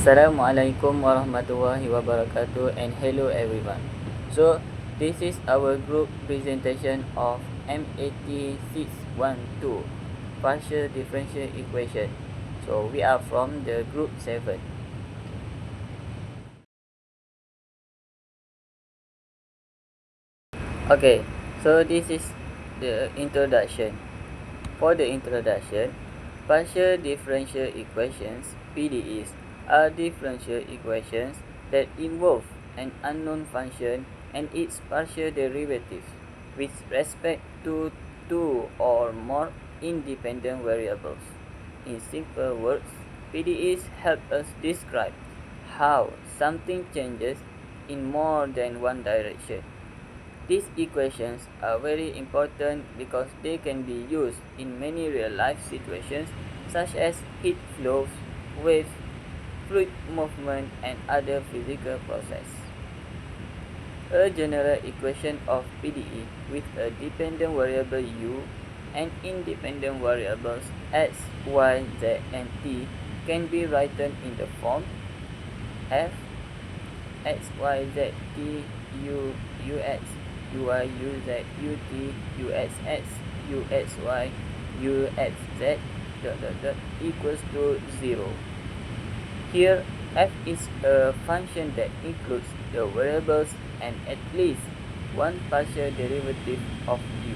Assalamualaikum warahmatullahi wabarakatuh and hello everyone. So this is our group presentation of M80 612 partial differential equation. So we are from the group 7. Okay, so this is the introduction. For the introduction, partial differential equations (PDEs) are differential equations that involve an unknown function and its partial derivatives with respect to two or more independent variables. In simple words, PDEs help us describe how something changes in more than one direction. These equations are very important because they can be used in many real-life situations such as heat flows, waves, fluid movement, and other physical processes. A general equation of PDE with a dependent variable u and independent variables x, y, z, and t can be written in the form f x, y, z, t, u, ux, uy, uz, ut, uxx, uxy, uxz equals to 0. Here, f is a function that includes the variables and at least one partial derivative of u.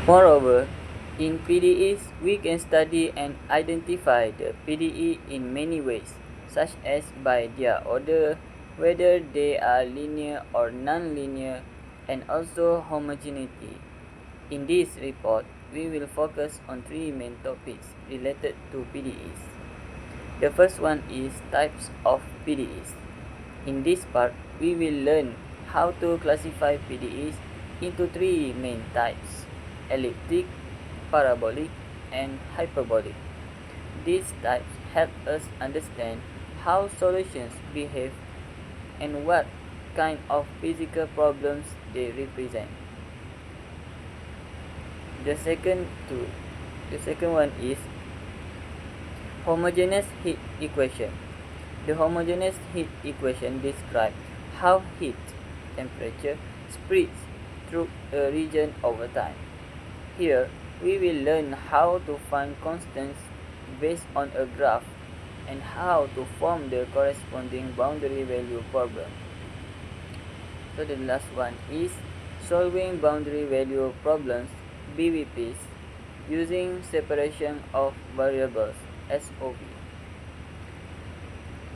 Moreover, in PDEs, we can study and identify the PDE in many ways, such as by their order, whether they are linear or non-linear, and also homogeneity. In this report, we will focus on three main topics related to PDEs. The first one is types of PDEs. In this part, we will learn how to classify PDEs into three main types: elliptic, parabolic, and hyperbolic. These types help us understand how solutions behave and what kind of physical problems they represent. The second one is homogeneous heat equation. The homogeneous heat equation describes how heat, temperature, spreads through a region over time. Here, we will learn how to find constants based on a graph and how to form the corresponding boundary value problem. So the last one is solving boundary value problems, BVPs, using separation of variables, SOV.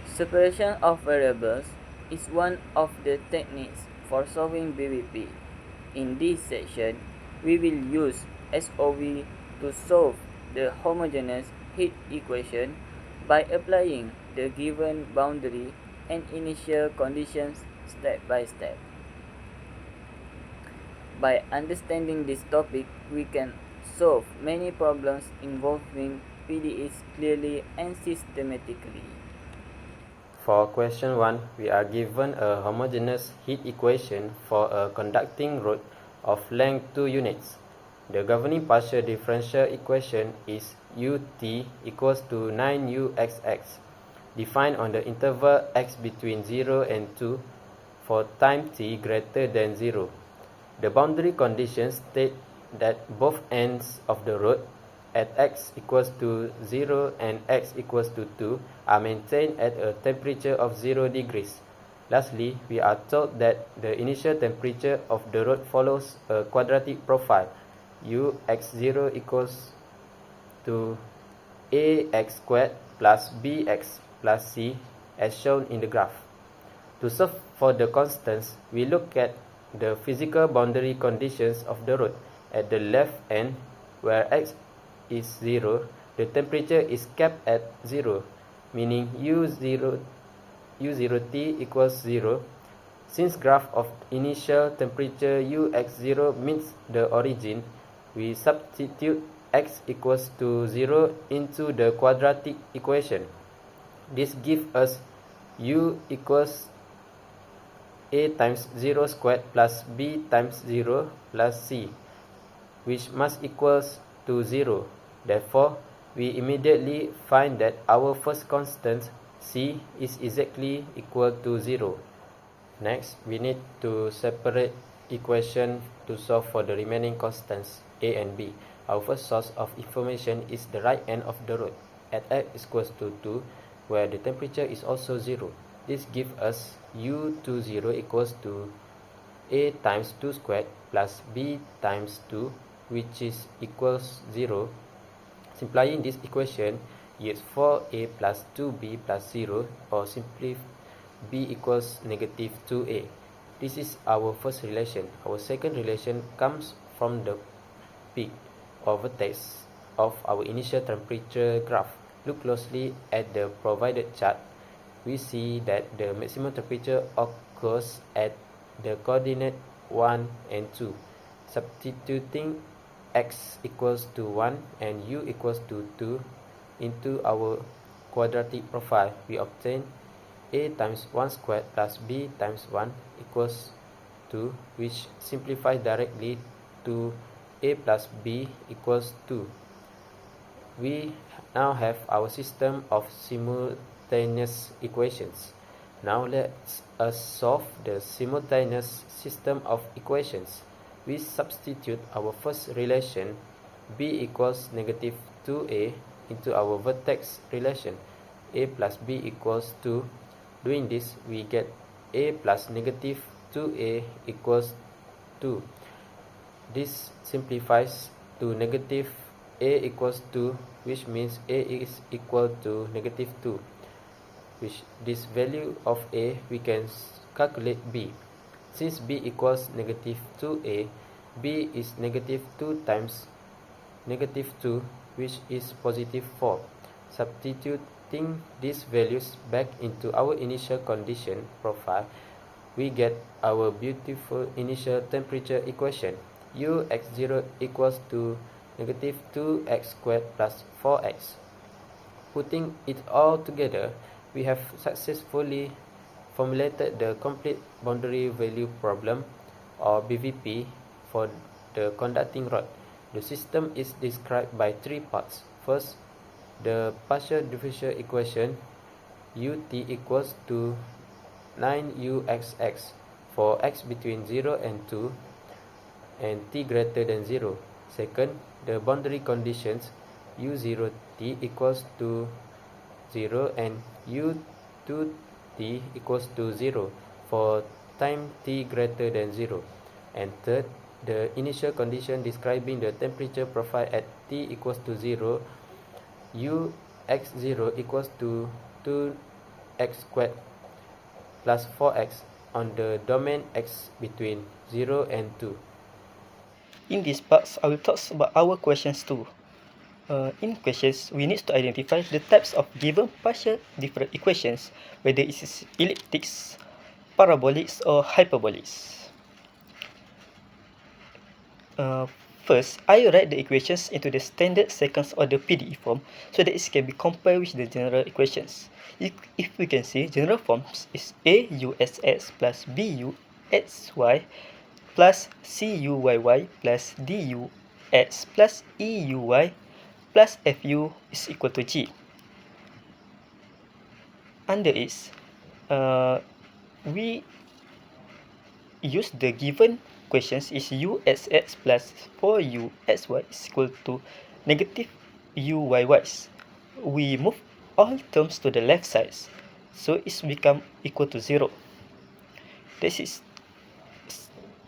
Separation of variables is one of the techniques for solving BVP. In this section, we will use SOV to solve the homogeneous heat equation by applying the given boundary and initial conditions step by step. By understanding this topic, we can solve many problems involving PDEs clearly and systematically. For question 1, we are given a homogeneous heat equation for a conducting rod of length 2 units. The governing partial differential equation is ut equals to 9uxx, defined on the interval x between 0 and 2 for time t greater than 0. The boundary conditions state that both ends of the rod at x equals to 0 and x equals to 2 are maintained at a temperature of 0 degrees. Lastly, we are told that the initial temperature of the rod follows a quadratic profile. Ux0 equals to ax squared plus bx plus c as shown in the graph. To solve for the constants, we look at the physical boundary conditions of the rod. At the left end, where x is 0, the temperature is kept at 0, meaning u0t equals 0. Since graph of initial temperature ux0 meets the origin, we substitute x equals to 0 into the quadratic equation. This gives us u equals a times 0 squared plus b times 0 plus c. which must equals to 0. Therefore, we immediately find that our first constant c is exactly equal to 0. Next, we need to separate equation to solve for the remaining constants a and b. Our first source of information is the right end of the road at x equals to 2, where the temperature is also 0. This gives us U20 equals to a times 2 squared plus b times 2, which is equals 0. Simplifying this equation yields 4a plus 2b plus 0, or simply b equals negative 2a. This is our first relation. Our second relation comes from the peak or vertex of our initial temperature graph. Look closely at the provided chart. We see that the maximum temperature occurs at the coordinate 1 and 2. Substituting x equals to 1 and u equals to 2 into our quadratic profile, we obtain a times 1 squared plus b times 1 equals 2, which simplifies directly to a plus b equals 2. We now have our system of simultaneous equations. Now let us solve the simultaneous system of equations. We substitute our first relation b equals negative 2a into our vertex relation a plus b equals 2. Doing this, we get a plus negative 2a equals 2. This simplifies to negative a equals 2, which means a is equal to negative 2. Which this value of a, we can calculate b. Since b equals negative 2a, b is negative 2 times negative 2, which is positive 4. Substituting these values back into our initial condition profile, we get our beautiful initial temperature equation. Ux0 equals to negative 2x squared plus 4x. Putting it all together, we have successfully formulated the complete boundary value problem, or BVP, for the conducting rod. The system is described by three parts. First, the partial differential equation ut equals to 9uxx for x between 0 and 2 and t greater than 0. Second, the boundary conditions u0t equals to 0 and u2t equals to 0 for time t greater than 0. And third, the initial condition describing the temperature profile at t equals to 0, ux0 equals to 2x squared plus 4x on the domain x between 0 and 2. In this part, I will talk about our questions too. In questions, we need to identify the types of given partial differential equations, whether it is elliptics, parabolics, or hyperbolics. First, I write the equations into the standard second order PDE form so that it can be compared with the general equations. If we can see, general forms is AUSX plus BUXY plus CUYY plus DUX plus EUY plus FU is equal to G. Under it, we use the given questions is UXX plus 4UXY is equal to negative UYYs. We move all terms to the left side, so it's become equal to 0. This is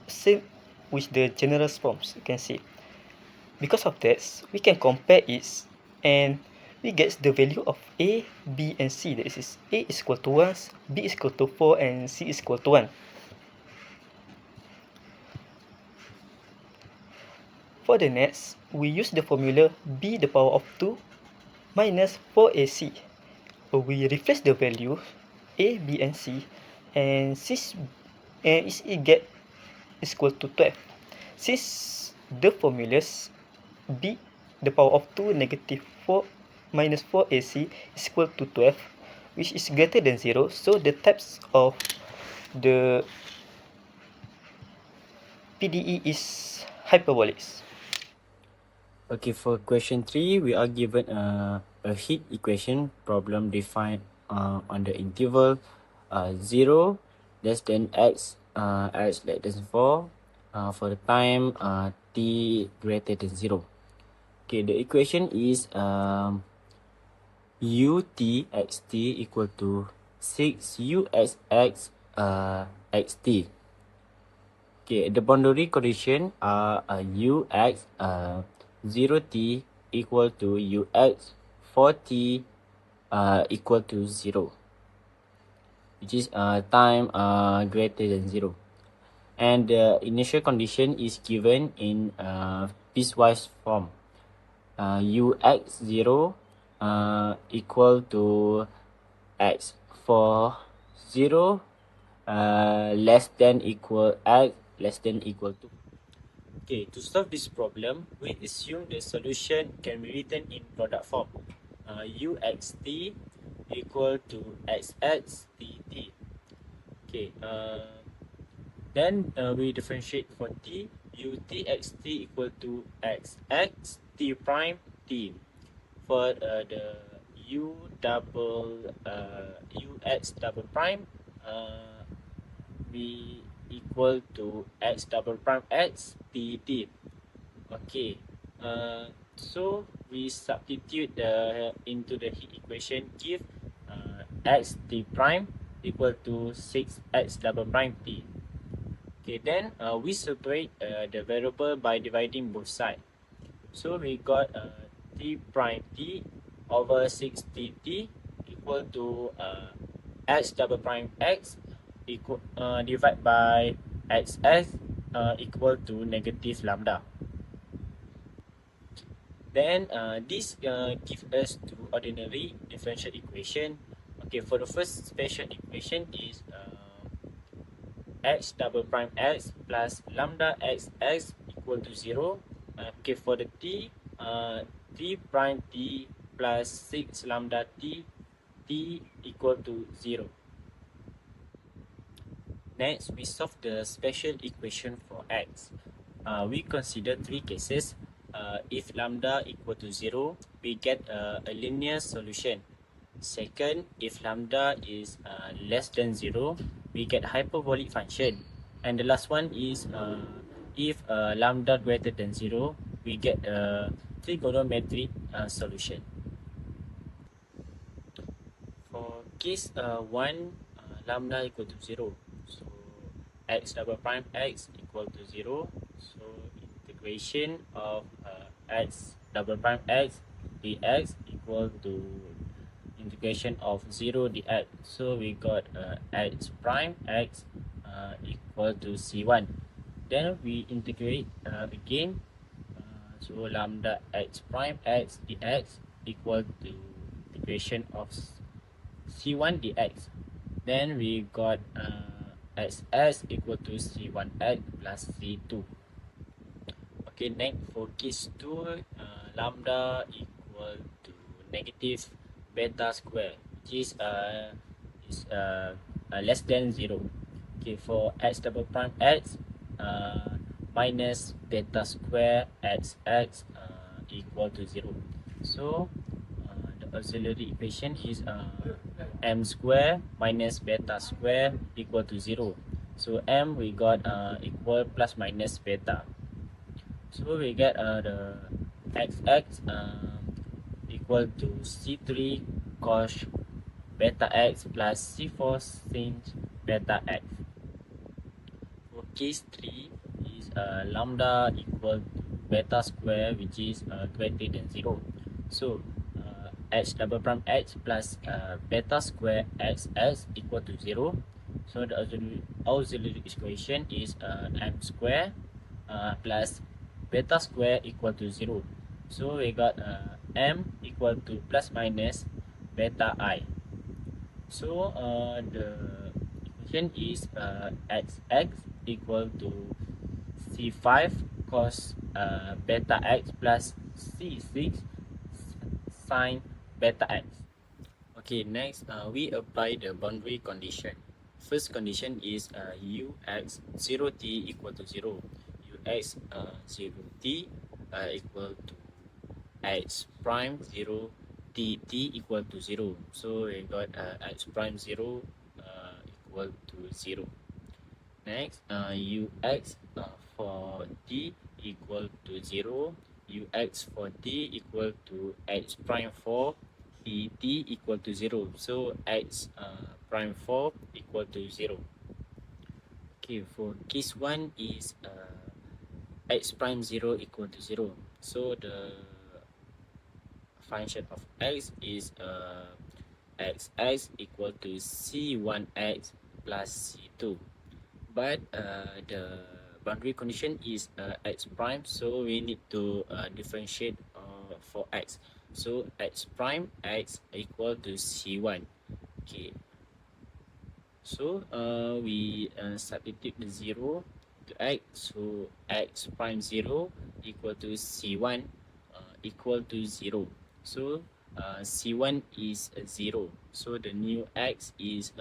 same with the general forms, you can see. Because of that, we can compare it and we get the value of A, B, and C. That is A is equal to 1, B is equal to 4, and C is equal to 1. For the next, we use the formula b the power of 2 minus 4ac. We replace the value a, b, and c, and it get is equal to 12. Since the formulas b the power of 2 negative 4 minus 4ac is equal to 12, which is greater than 0, so the types of the PDE is hyperbolics. Okay, for question 3, we are given a heat equation problem defined on the interval 0 less than x, x less than 4 for the time t greater than 0. Okay, the equation is ut xt equal to 6 uxx xt. Okay, the boundary condition are ux 0t equal to ux 4t equal to 0, which is time greater than 0. And the initial condition is given in piecewise form. Ux 0 equal to x for 0 less than equal x less than equal to. Okay, to solve this problem, we assume the solution can be written in product form. Uxt equal to xx Okay, then we differentiate for t. Utxt equal to xx t prime t. For the ux double prime, we equal to x double prime x t. Okay, so we substitute into the heat equation, give x t prime equal to 6x double prime t. Okay, then we separate the variable by dividing both sides. So we got t prime t over 6t equal to x double prime x equal divided by xx equal to negative lambda. Then this gives us two ordinary differential equation. Okay, for the first special equation is x double prime x plus lambda xx equal to 0. Okay, for the t, t prime t plus 6 lambda t equal to 0. Next, we solve the special equation for x. We consider three cases. If lambda equal to 0, we get a linear solution. Second, if lambda is less than 0, we get hyperbolic function. And the last one is if lambda greater than 0, we get a trigonometric solution. For case 1, lambda equal to 0. So x double prime x equal to 0. So integration of x double prime x dx equal to integration of 0 dx. So we got x prime x equal to c1. Then we integrate again. So lambda x prime x dx equal to integration of c1 dx. Then we got xs equal to c1x plus c2. Okay, next for case 2, lambda equal to negative beta square, which is less than 0. Okay, for x double prime x minus beta square xx equal to 0. So the auxiliary equation is m square minus beta square equal to 0. So m we got equal plus minus beta. So we get the xx equal to c3 cos beta x plus c4 sin beta x. For case 3 is lambda equal to beta square, which is greater than 0. So x double prime x plus beta square xx equal to 0. So the auxiliary equation is m square plus beta square equal to 0. So we got m equal to plus minus beta I. So the equation is xx equal to c5 cos beta x plus c6 sin beta x. Okay, next we apply the boundary condition. First condition is ux 0t equal to 0. Ux 0t equal to x prime 0 t equal to 0. So we got x prime 0 equal to 0. Next, ux for t equal to 0, ux for t equal to x prime 4 t equal to 0. So x prime 4 equal to 0. Okay, for case 1 is x prime 0 equal to 0. So the function of x is xx equal to c1x plus c2. But the boundary condition is x prime, so we need to differentiate for x. So x prime x equal to c1. Okay, so we substitute the 0 to x, so x prime 0 equal to c1 equal to 0. So c1 is 0, so the new x is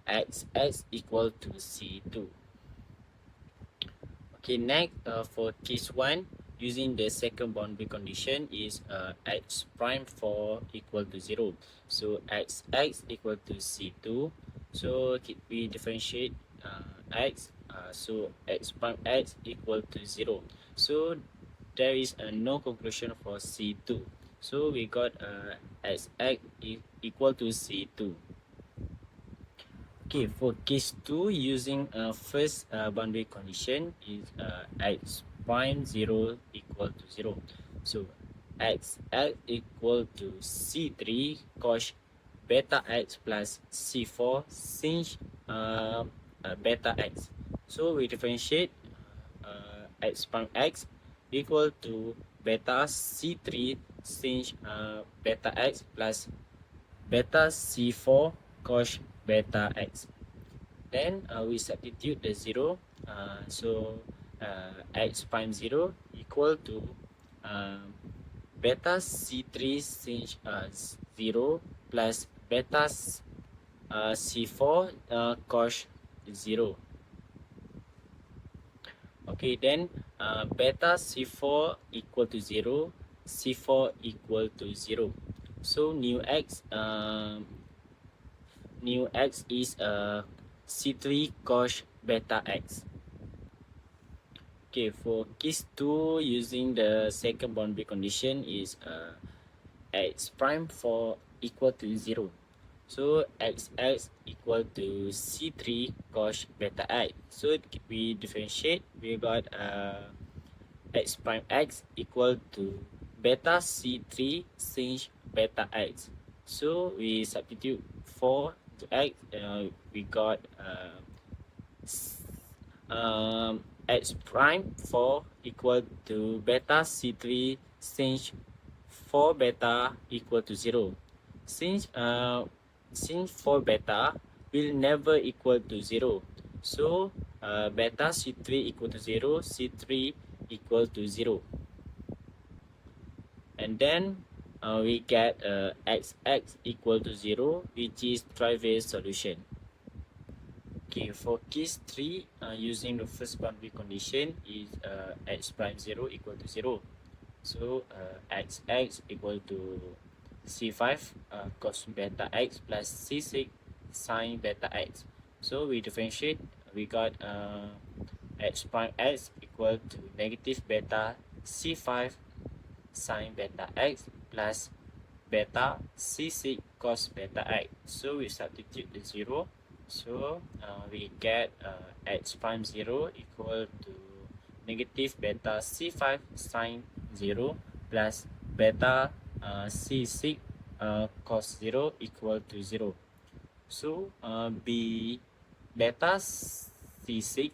xx equal to c2. Okay, next for case 1, using the second boundary condition is x prime 4 equal to 0. So xx equal to c2. So we differentiate x, so x prime x equal to 0. So there is no conclusion for c2. So we got xx equal to c2. Okay, for case 2, using first boundary condition is x prime 0 equal to 0. So x equal to c3 cos beta x plus c4 since beta x. So we differentiate x prime x equal to beta c3 since beta x plus beta c4 cos beta x. Then we substitute the 0. So x prime 0 equal to beta c3 since 0 plus beta c4 cos 0. Okay, then beta c4 equal to 0, c4 equal to 0. So new x is c3 cos beta x. Okay, for case 2, using the second boundary condition is x prime 4 equal to 0. So xx equal to c3 cos beta x. So we differentiate, we got x prime x equal to beta c3 since beta x. So we substitute 4 to x, we got x prime 4 equal to beta c3 since 4 beta equal to 0. Since 4 beta will never equal to 0, so beta c3 equal to 0, c3 equal to 0. And then we get xx equal to 0, which is trivial solution. Okay, for case 3, using the first boundary condition is x prime 0 equal to 0. So xx equal to c5 cos beta x plus c6 sin beta x. So we differentiate, we got x prime x equal to negative beta c5 sin beta x plus beta c6 cos beta x. So we substitute the 0. So we get x prime 0 equal to negative beta c5 sin 0 plus beta c6 cos 0 equal to 0. So b beta c6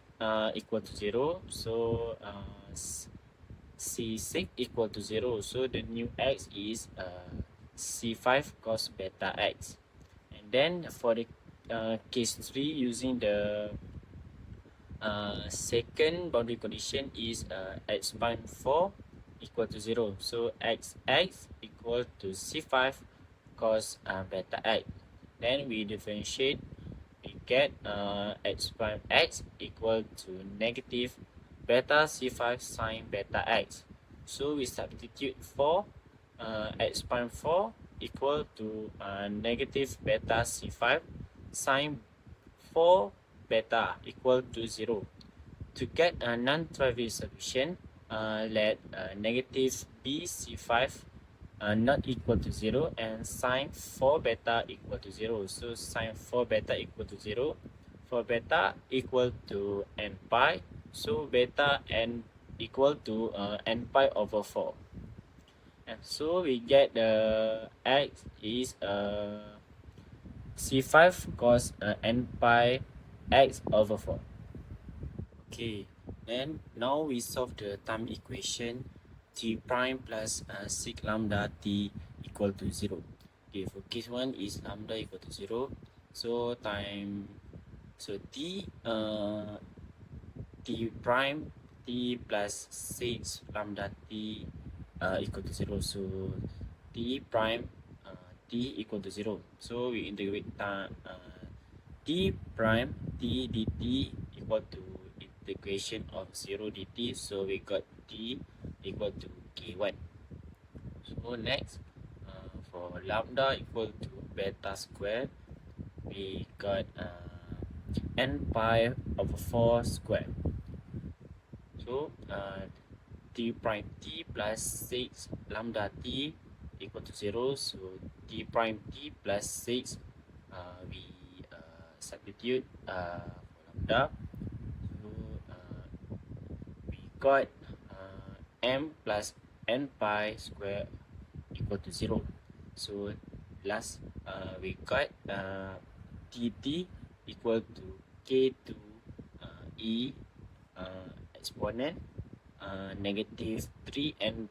equal to 0. So c6 equal to 0. So the new x is c5 cos beta x. And then for the case 3, using the second boundary condition is x prime 4 equal to 0. So xx equal to c5 cos beta x. Then we differentiate, we get x prime x equal to negative beta c5 sin beta x. So we substitute 4 x prime 4 equal to negative beta c5 sine 4 beta equal to 0. To get a non-trivial solution, let negative b c5 not equal to 0 and sine 4 beta equal to 0. So sine 4 beta equal to 0. For beta equal to n pi, so beta n equal to n pi over 4. And so we get the x is c5 cos n pi x over 4. Okay, then now we solve the time equation t prime plus 6 lambda t equal to 0. Okay, for case 1 is lambda equal to 0. So t prime t plus 6 lambda t equal to 0. So t prime t equal to 0. So we integrate t prime t dt equal to integration of 0 dt. So we got t equal to k1. So next, for lambda equal to beta square, we got n pi over 4 square. So t prime t plus 6 lambda t equal to 0. So t prime t plus 6, we substitute for lambda. So we got m plus n pi square equal to 0. So last, we got dt equal to k2 e exponent negative 3 n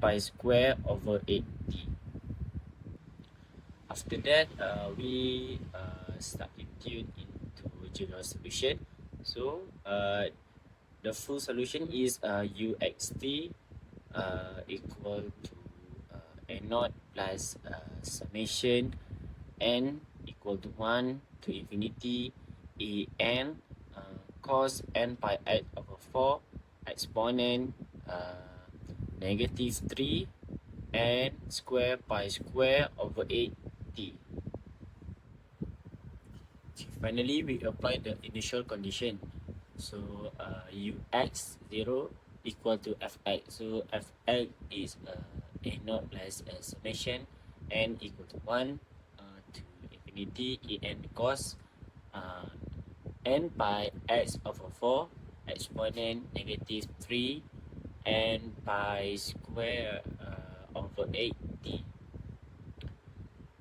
pi square over 8t. After that, we substitute into general solution. So the full solution is uxt equal to a naught plus summation n equal to 1 to infinity an cos n pi x over 4 exponent negative 3 n square pi square over 8t. Finally, we apply the initial condition. So ux 0 equal to fx. So fx is a naught plus a summation n equal to 1 to infinity en cos n pi x over 4 exponent negative 3 n pi square over 8t.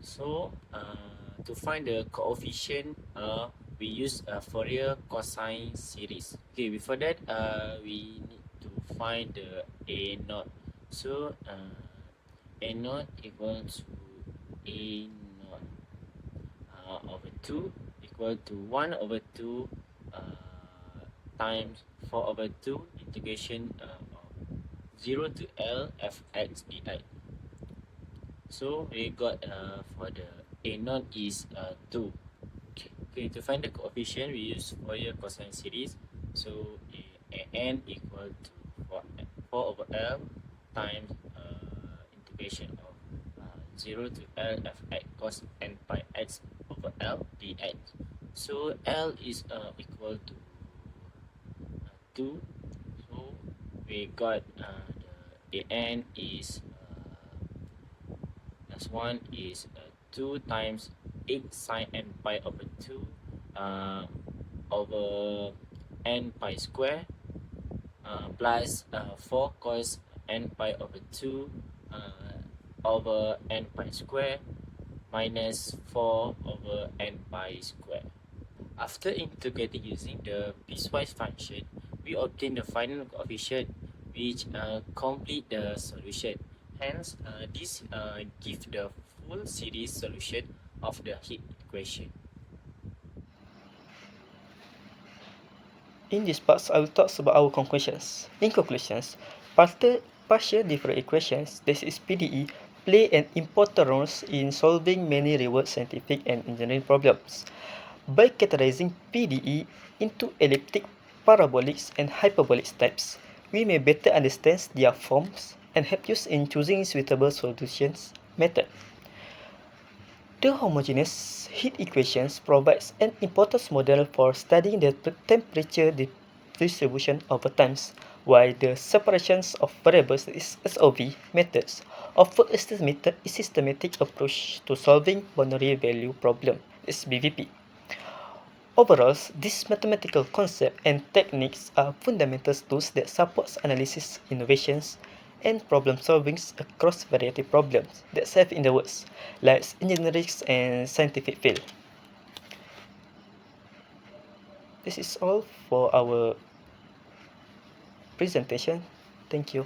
So to find the coefficient, we use a Fourier cosine series. Okay, before that, we need to find the a naught. So a naught equals to a naught over 2 equal to 1 over 2 times 4 over 2 integration of 0 to L fx dx. So we got for the a naught is 2. Okay, to find the coefficient, we use Fourier cosine series. So n equal to 4 over L times integration of 0 to L fx cos n pi x over L dx. So L is equal to 2. So we got the n is plus 1 is 2 times 8 sine n pi over 2 over n pi square plus 4 cos n pi over 2 over n pi square minus 4 over n pi square. After integrating using the piecewise function, we obtain the final coefficient which complete the solution. Hence, this gives the full series solution of the heat equation. In this part, I will talk about our conclusions. In conclusions, partial differential equations, that is PDE, play an important role in solving many real-world scientific and engineering problems. By categorizing PDE into elliptic, parabolic, and hyperbolic types, we may better understand their forms and help use in choosing suitable solutions method. The homogeneous heat equations provides an important model for studying the temperature distribution over time, while the separations of variables SOV methods offer a systematic approach to solving boundary value problem (BVP). Overall, these mathematical concepts and techniques are fundamental tools that support analysis, innovations, and problem solving across variety problems that have in the world, like engineering and scientific field. This is all for our presentation. Thank you.